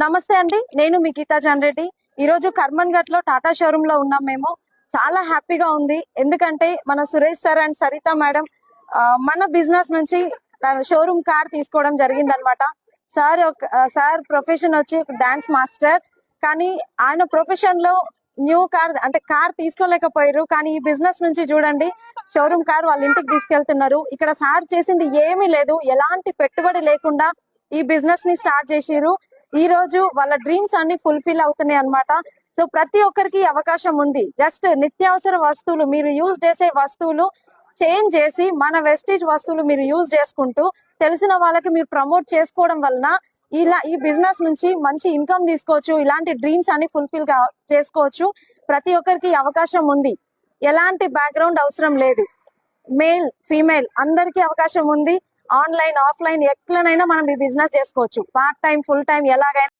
నమస్తే అండి. నేను మీ గీతా జాన్ రెడ్డి. ఈ రోజు కర్మన్ ఘట్ లో టాటా షోరూమ్ లో ఉన్నాం. మేము చాలా హ్యాపీగా ఉంది. ఎందుకంటే మన Suresh sir and Saritha madam మన బిజినెస్ నుంచి షోరూమ్ కార్ తీసుకోవడం జరిగింది అనమాట. సార్ ప్రొఫెషన్ వచ్చి డాన్స్ మాస్టర్. కానీ ఆయన ప్రొఫెషన్ లో న్యూ కార్ అంటే కార్ తీసుకోలేకపోయారు. కానీ ఈ బిజినెస్ నుంచి చూడండి, షోరూమ్ కార్ వాళ్ళ ఇంటికి తీసుకెళ్తున్నారు. ఇక్కడ సార్ చేసింది ఏమీ లేదు, ఎలాంటి పెట్టుబడి లేకుండా ఈ బిజినెస్ ని స్టార్ట్ చేసిరు. ఈ రోజు వాళ్ళ డ్రీమ్స్ అన్ని ఫుల్ఫిల్ అవుతున్నాయి అన్నమాట. సో ప్రతి ఒక్కరికి అవకాశం ఉంది. జస్ట్ నిత్యావసర వస్తువులు, మీరు యూజ్ చేసే వస్తువులు చేంజ్ చేసి మన వెస్టేజ్ వస్తువులు మీరు యూజ్ చేసుకుంటూ తెలిసిన వాళ్ళకి మీరు ప్రమోట్ చేసుకోవడం వలన ఈ బిజినెస్ నుంచి మంచి ఇన్కమ్ తీసుకోవచ్చు. ఇలాంటి డ్రీమ్స్ అన్ని ఫుల్ఫిల్ చేసుకోవచ్చు. ప్రతి ఒక్కరికి అవకాశం ఉంది. ఎలాంటి బ్యాక్గ్రౌండ్ అవసరం లేదు. మేల్ ఫీమేల్ అందరికీ అవకాశం ఉంది. ఆన్లైన్ ఆఫ్లైన్ ఎట్లనైనా మనం ఈ బిజినెస్ చేసుకోవచ్చు. పార్ట్ టైం ఫుల్ టైం ఎలాగైనా